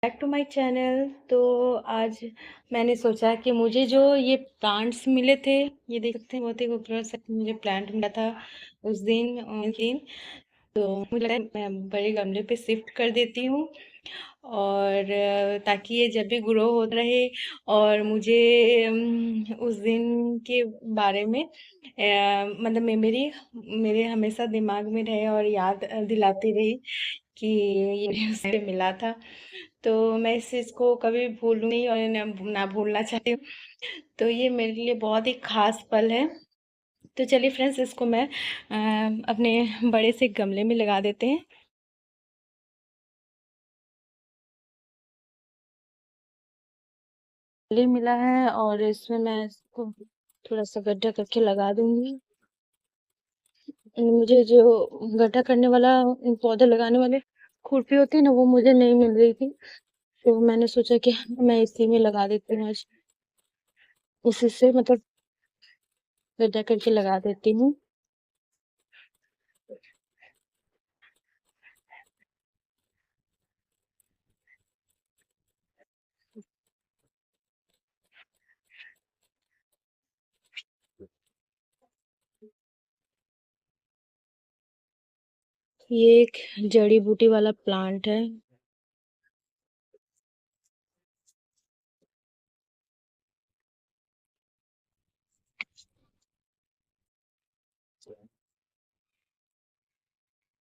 Back to my channel. तो आज मैंने सोचा कि मुझे जो ये प्लांट्स मिले थे, ये देख सकते हैं बहुत ही खूबसूरत सा मुझे प्लांट मिला था उस दिन। तो मुझे लगा मैं बड़े गमले पे शिफ्ट कर देती हूँ और ताकि ये जब भी ग्रो होता रहे और मुझे उस दिन के बारे में मतलब मेमोरी मेरे हमेशा दिमाग में रहे और याद दिलाती रही कि ये मुझे मिला था। तो मैं इस चीज़ को कभी भूलूँ नहीं और ना भूलना चाहती हूँ। तो ये मेरे लिए बहुत ही ख़ास पल है। तो चलिए फ्रेंड्स, इसको मैं अपने बड़े से गमले में लगा देते हैं। गमले मिला है और इसमें मैं इसको थोड़ा-सा गड्ढा करके लगा दूँगी। मुझे जो गड्ढा करने वाला पौधे लगाने वाले खुरपी होती है ना, वो मुझे नहीं मिल रही थी। तो मैंने सोचा कि मैं इसी में लगा देती हूँ आज। इसी से मतलब गड्ढा करके लगा देती हूँ। ये एक जड़ी बूटी वाला प्लांट है।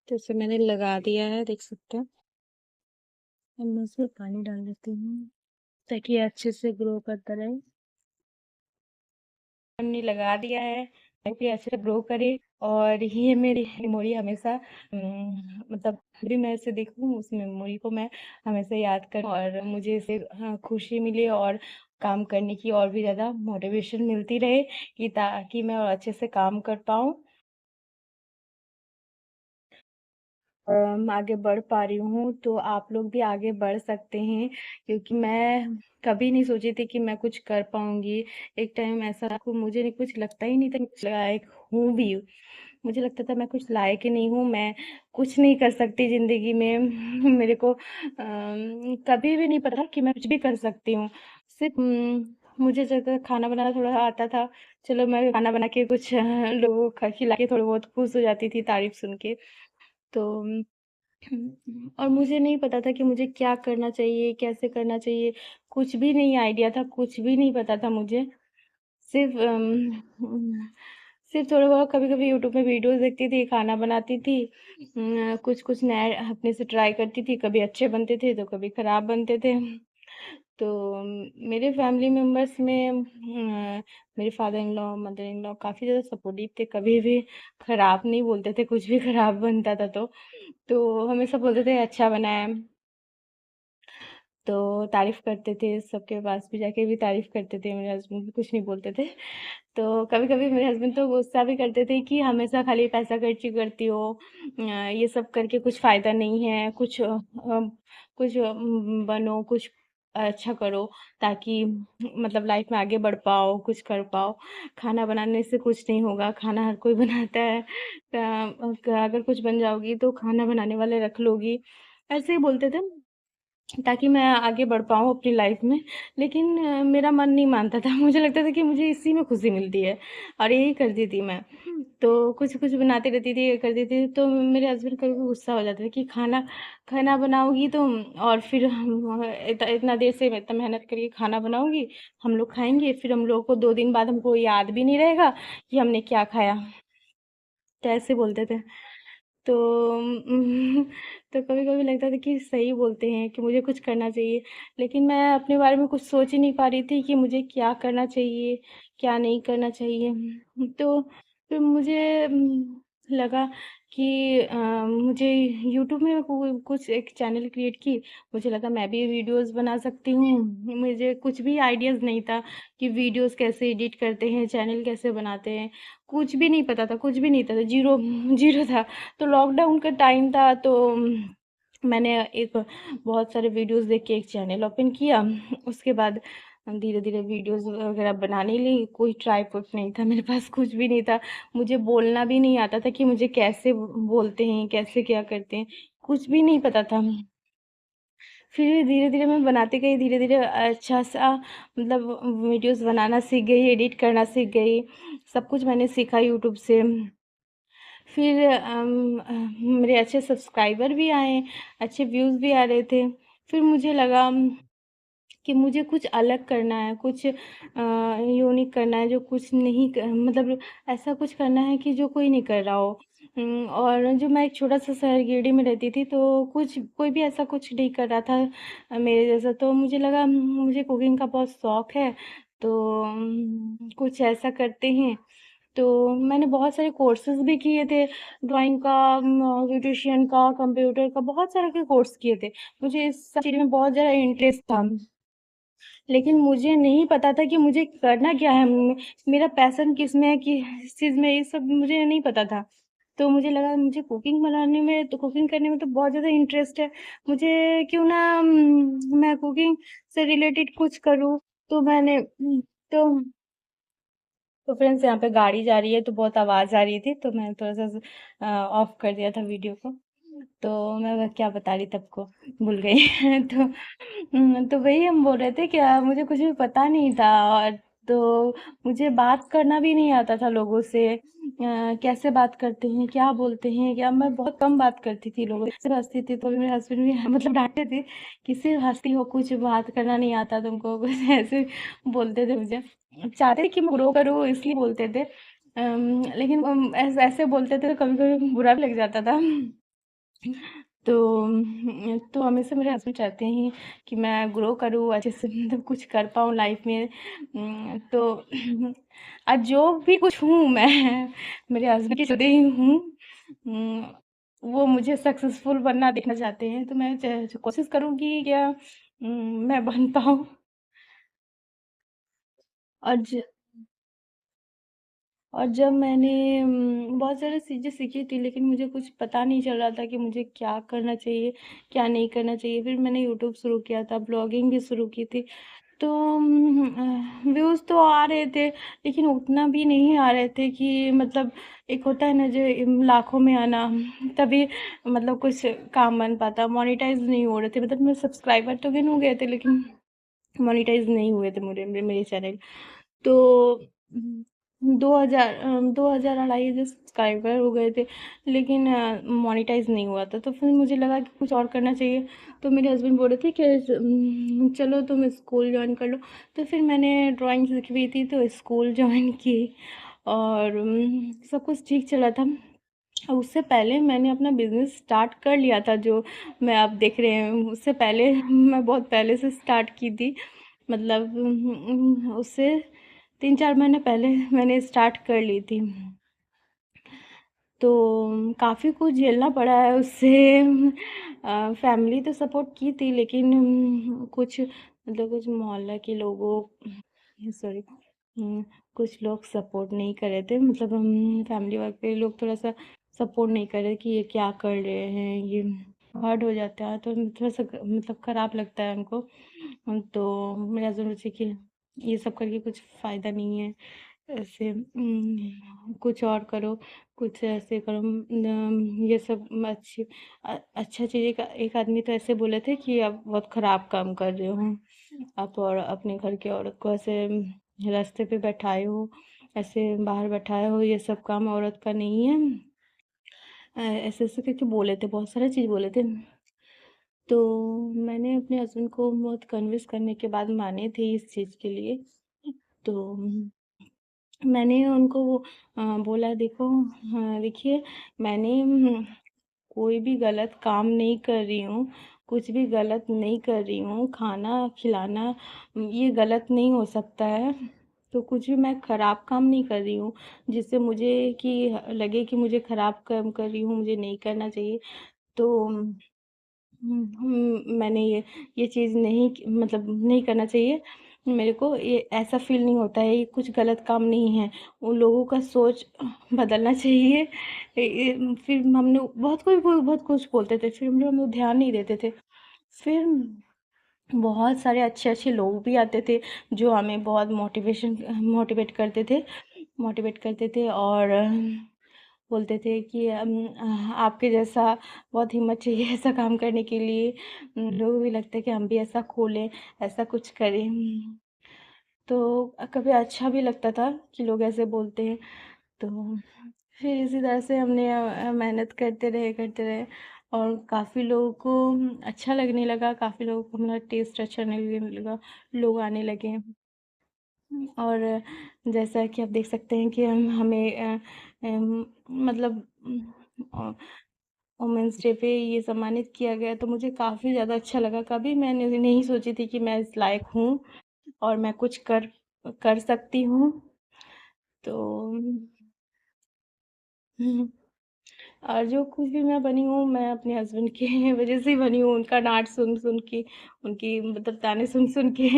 तो इसे मैंने लगा दिया है, देख सकते हैं। अब मैं इसमें पानी डाल देती हूँ ताकि ये अच्छे से ग्रो करता रहे। हमने लगा दिया है ताकि अच्छे से ग्रो करे और ये मेरी मेमोरी हमेशा मतलब भी मैं इसे देखूँ उस मेमोरी को मैं हमेशा याद करूँ और मुझे इससे खुशी मिले और काम करने की और भी ज़्यादा मोटिवेशन मिलती रहे कि ताकि मैं और अच्छे से काम कर पाऊँ। आगे बढ़ पा रही हूँ, तो आप लोग भी आगे बढ़ सकते हैं क्योंकि मैं कभी नहीं सोची थी कि मैं कुछ कर पाऊँगी। एक टाइम ऐसा था कि मुझे कुछ लगता ही नहीं था कि कुछ लायक हूँ भी। मुझे लगता था मैं कुछ लायक ही नहीं हूँ, मैं कुछ नहीं कर सकती ज़िंदगी में। मेरे को कभी भी नहीं पता कि मैं कुछ भी कर सकती हूँ। सिर्फ़ मुझे ज़्यादा खाना बनाना थोड़ा आता था। चलो मैं खाना बना के कुछ लोगों को खिला के थोड़ा बहुत खुश हो जाती थी तारीफ़ सुन के। तो और मुझे नहीं पता था कि मुझे क्या करना चाहिए, कैसे करना चाहिए, कुछ भी नहीं आइडिया था, कुछ भी नहीं पता था मुझे। सिर्फ़ सिर्फ़ थोड़ा बहुत कभी-कभी यूट्यूब में वीडियोज़ देखती थी, खाना बनाती थी। कुछ-कुछ नया अपने से ट्राई करती थी, कभी अच्छे बनते थे, तो कभी खराब बनते थे। तो मेरे फैमिली मेंबर्स में मेरे father in law, mother in law काफ़ी ज़्यादा सपोर्टिव थे, कभी भी खराब नहीं बोलते थे, कुछ भी खराब बनता था तो हमेशा बोलते थे अच्छा बना है। तो तारीफ़ करते थे, सबके पास भी जाके भी तारीफ़ करते थे, मेरे हस्बैंड भी कुछ नहीं बोलते थे। तो कभी-कभी मेरे हस्बैंड तो गुस्सा भी करते थे कि हमेशा खाली पैसा खर्ची करती हो, ये सब करके कुछ फ़ायदा नहीं है, कुछ बनो, कुछ अच्छा करो ताकि मतलब लाइफ़ में आगे बढ़ पाओ, कुछ कर पाओ। खाना बनाने से कुछ नहीं होगा, खाना हर कोई बनाता है। अगर कुछ बन जाओगी तो खाना बनाने वाले रख लोगी, ऐसे ही बोलते थे। ताकि मैं आगे बढ़ पाऊँ अपनी लाइफ़ में। लेकिन मेरा मन नहीं मानता था। मुझे लगता था कि मुझे इसी में खुशी मिलती है और यही करती थी मैं। तो कुछ-कुछ बनाती रहती थी, ये करती थी, तो मेरे हस्बैंड कभी-कभी गुस्सा हो जाते थे कि खाना खाना बनाओगी तुम और फिर हम इतना देर से इतना मेहनत करके खाना बनाओगी, हम लोग खाएँगे, फिर हम लोगों को 2 दिन बाद हमको याद भी नहीं रहेगा कि हमने क्या खाया। तो ऐसे बोलते थे। तो तो कभी-कभी लगता था कि सही बोलते हैं कि मुझे कुछ करना चाहिए, लेकिन मैं अपने बारे में कुछ सोच ही नहीं पा रही थी कि मुझे क्या करना चाहिए, क्या नहीं करना चाहिए। तो फिर मुझे लगा कि मुझे यूट्यूब में कुछ एक चैनल क्रिएट की, मुझे लगा मैं भी वीडियोज़ बना सकती हूँ। मुझे कुछ भी आइडियाज़ नहीं था कि वीडियोज़ कैसे एडिट करते हैं, चैनल कैसे बनाते हैं, कुछ भी नहीं पता था, कुछ भी नहीं था, ज़ीरो ज़ीरो था। तो लॉकडाउन का टाइम था तो मैंने एक बहुत सारे वीडियोज़ देख के एक चैनल ओपन किया। उसके बाद धीरे-धीरे वीडियोज़ वगैरह बनाने लगी। कोई ट्राइपॉड नहीं था मेरे पास, कुछ भी नहीं था। मुझे बोलना भी नहीं आता था कि मुझे कैसे बोलते हैं, कैसे क्या करते हैं, कुछ भी नहीं पता था। फिर धीरे-धीरे मैं बनाते गई, धीरे-धीरे अच्छा-सा मतलब वीडियोज़ बनाना सीख गई, एडिट करना सीख गई। सब कुछ मैंने सीखा यूट्यूब से। फिर मेरे अच्छे सब्सक्राइबर भी आए, अच्छे व्यूज़ भी आ रहे थे। फिर मुझे लगा कि मुझे कुछ अलग करना है, कुछ यूनिक करना है, जो कुछ नहीं क मतलब ऐसा कुछ करना है कि जो कोई नहीं कर रहा हो। और जो मैं एक छोटा-सा शहर गिरिडीह में रहती थी, तो कुछ कोई भी ऐसा कुछ नहीं कर रहा था मेरे जैसा, तो मुझे लगा मुझे कुकिंग का बहुत शौक है, तो कुछ ऐसा करते हैं। तो मैंने बहुत सारे कोर्सेज़ भी किए थे, ड्राइंग का, ब्यूटीशियन का, कंप्यूटर का, बहुत सारे के कोर्स किए थे। मुझे इस सब चीज़ में बहुत ज़्यादा इंटरेस्ट था। लेकिन मुझे नहीं पता था कि मुझे करना क्या है, मेरा पैशन किसमें है, किस चीज़ में, ये सब मुझे नहीं पता था। तो मुझे लगा मुझे कुकिंग करने में तो बहुत ज़्यादा इंटरेस्ट है, मुझे क्यों ना मैं कुकिंग से रिलेटेड कुछ करूँ। तो मैंने तो तो फ्रेंड्स यहाँ पे गाड़ी जा रही है, तो बहुत आवाज़ आ रही थी, तो मैंने थोड़ा-सा ऑफ कर दिया था वीडियो को। तो मैं क्या बता रही थी आपको, भूल गई। तो तो वही हम बोल रहे थे कि मुझे कुछ भी पता नहीं था, और तो मुझे बात करना भी नहीं आता था लोगों से। कैसे बात करते हैं, क्या बोलते हैं, क्या मैं बहुत कम बात करती थी लोगों से, सिर्फ हँसती थी, तो मेरे हस्बैंड भी मतलब डाँटते थे कि सिर्फ हँसती हो, कुछ बात करना नहीं आता तुमको, कुछ ऐसे बोलते थे मुझे। चाहते थे कि मैं ग्रो करूँ, इसलिए बोलते थे। लेकिन ऐसे बोलते थे तो कभी-कभी बुरा भी लग जाता था। तो हमेशा मेरे हस्बैंड चाहते हैं कि मैं ग्रो करूँ, अच्छे से मतलब कुछ कर पाऊँ लाइफ में। तो आज जो भी कुछ हूँ मैं मेरे हस्बैंड की शुदे ही हूँ। उम, वो मुझे सक्सेसफुल बनना देखना चाहते हैं, तो मैं कोशिश करूँगी क्या मैं बन पाऊँ। और ज और जब मैंने बहुत सारी चीज़ें सीखी थी, लेकिन मुझे कुछ पता नहीं चल रहा था कि मुझे क्या करना चाहिए, क्या नहीं करना चाहिए। फिर मैंने यूट्यूब शुरू किया था, ब्लॉगिंग भी शुरू की थी। तो व्यूज़ तो आ रहे थे, लेकिन उतना भी नहीं आ रहे थे कि मतलब एक होता है ना जो लाखों में आना, तभी मतलब कुछ काम बन पाता। मोनेटाइज़ नहीं हो रहे थे, मतलब मेरे सब्सक्राइबर तो गिन हो गए थे, लेकिन मोनेटाइज़ नहीं हुए थे मेरे चैनल। तो 2000 2,000 2,500 सब्सक्राइबर हो गए थे, लेकिन मोनेटाइज़ नहीं हुआ था। तो फिर मुझे लगा कि कुछ और करना चाहिए। तो मेरे हस्बैंड बोल रहे थे कि चलो तुम स्कूल जॉइन कर लो। तो फिर मैंने ड्राइंग सीखी हुई थी, तो स्कूल जॉइन की, और सब कुछ ठीक चला था। उससे पहले मैंने अपना बिज़नेस स्टार्ट कर लिया था, जो मैं आप देख रहे हैं। उससे पहले मैं बहुत पहले से स्टार्ट की थी, मतलब उससे 3-4 महीने पहले मैंने स्टार्ट कर ली थी। तो काफ़ी कुछ झेलना पड़ा है उससे। फैमिली तो सपोर्ट की थी, लेकिन कुछ मतलब कुछ मोहल्ला के लोगों सॉरी कुछ लोग सपोर्ट नहीं कर रहे थे, मतलब फैमिली वर्क के लोग थोड़ा-सा सपोर्ट नहीं कर रहे कि ये क्या कर रहे हैं, ये हार्ड हो जाता है, तो थोड़ा-सा मतलब खराब लगता है हमको। तो मेरे हस्बैंड बोले कि ये सब करके कुछ फ़ायदा नहीं है, ऐसे कुछ और करो, कुछ ऐसे करो। ये सब अच्छा चीज़, एक आदमी तो ऐसे बोले थे कि आप बहुत ख़राब काम कर रहे हो, आप और अपने घर की औरत को ऐसे रास्ते पे बैठाए हो, ऐसे बाहर बैठाए हो, ये सब काम औरत का नहीं है। ऐसे-ऐसे करके बोले थे, बहुत सारी चीज़ बोले थे। तो मैंने अपने हस्बैंड को बहुत कन्विंस करने के बाद माने थे इस चीज़ के लिए। तो मैंने उनको बोला, देखो, हाँ, देखिए, मैंने कोई भी गलत काम नहीं कर रही हूँ, कुछ भी गलत नहीं कर रही हूँ, खाना खिलाना ये गलत नहीं हो सकता है। तो कुछ भी मैं खराब काम नहीं कर रही हूँ, जिससे मुझे कि लगे कि मुझे खराब काम कर रही हूँ, मुझे नहीं करना चाहिए। तो मैंने ये चीज़ नहीं मतलब नहीं करना चाहिए। मेरे को ये ऐसा फ़ील नहीं होता है, ये कुछ गलत काम नहीं है। उन लोगों का सोच बदलना चाहिए। फिर हमने बहुत कुछ बोलते थे, फिर हम लोग ध्यान नहीं देते थे। फिर बहुत सारे अच्छे-अच्छे लोग भी आते थे, जो हमें बहुत मोटिवेट करते थे, और बोलते थे कि आपके जैसा बहुत हिम्मत चाहिए ऐसा काम करने के लिए। लोगों को भी लगता है कि हम भी ऐसा खोलें, ऐसा कुछ करें। तो कभी अच्छा भी लगता था कि लोग ऐसे बोलते हैं। तो फिर इसी तरह से हमने मेहनत करते रहे और काफ़ी लोगों को अच्छा लगने लगा, काफ़ी लोगों को हमारा टेस्ट अच्छा लगने लगा, लोग आने लगे। और जैसा कि आप देख सकते हैं कि हम हमें मतलब वुमेन्स डे पे ये सम्मानित किया गया तो मुझे काफ़ी ज़्यादा अच्छा लगा। कभी मैंने नहीं सोची थी कि मैं इस लायक हूँ और मैं कुछ कर सकती हूँ। तो हुँ, और जो कुछ भी मैं बनी हूँ, मैं अपने हस्बैंड की वज़ह से ही बनी हूँ। उनका डाँट सुन-सुन के, उनकी मतलब ताने सुन-सुन के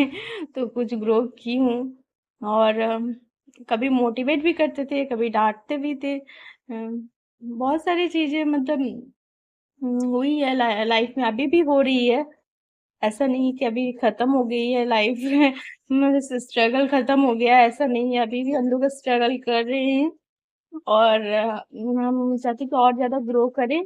तो कुछ ग्रो की हूँ। और कभी मोटिवेट भी करते थे, कभी डाँटते भी थे। बहुत सारी चीज़ें मतलब हुई है लाइफ़ में, अभी भी हो रही है। ऐसा नहीं कि अभी ख़त्म हो गई है लाइफ़ में स्ट्रगल ख़त्म हो गया है, ऐसा नहीं है। अभी भी हम लोग स्ट्रगल कर रहे हैं और हम चाहते हैं कि और ज़्यादा ग्रो करें।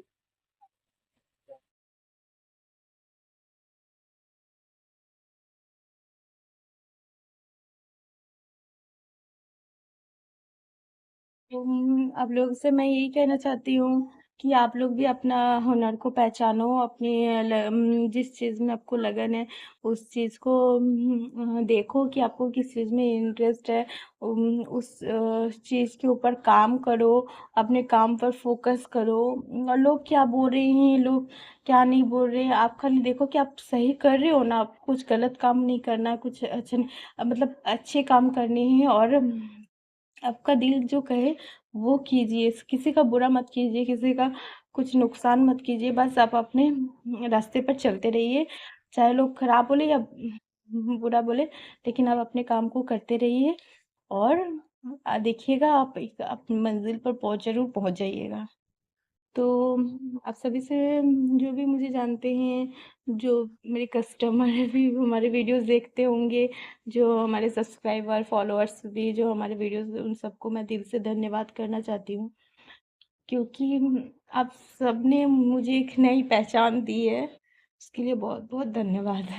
आप लोगों से मैं यही कहना चाहती हूँ कि आप लोग भी अपना हुनर को पहचानो, अपनी जिस चीज़ में आपको लगन है, उस चीज़ को देखो कि आपको किस चीज़ में इंटरेस्ट है। उस चीज़ के ऊपर काम करो, अपने काम पर फ़ोकस करो। और लोग क्या बोल रहे हैं, लोग क्या नहीं बोल रहे हैं, आप खाली देखो कि आप सही कर रहे हो ना, आपको कुछ गलत काम नहीं करना, कुछ अच्छा मतलब अच्छे काम करने हैं और आपका दिल जो कहे वो कीजिए, किसी का बुरा मत कीजिए, किसी का कुछ नुकसान मत कीजिए, बस आप अपने रास्ते पर चलते रहिए। चाहे लोग खराब बोले या बुरा बोले, लेकिन आप अपने काम को करते रहिए और देखिएगा आप एक अपनी मंज़िल पर ज़रूर पहुँच जाइएगा। तो आप सभी से जो भी मुझे जानते हैं, जो मेरे कस्टमर भी हमारे वीडियोज़ देखते होंगे, जो हमारे सब्सक्राइबर, फॉलोअर्स भी जो हमारे वीडियोज़ उन सबको मैं दिल से धन्यवाद करना चाहती हूँ। क्योंकि आप सबने मुझे एक नई पहचान दी है, उसके लिए बहुत-बहुत धन्यवाद।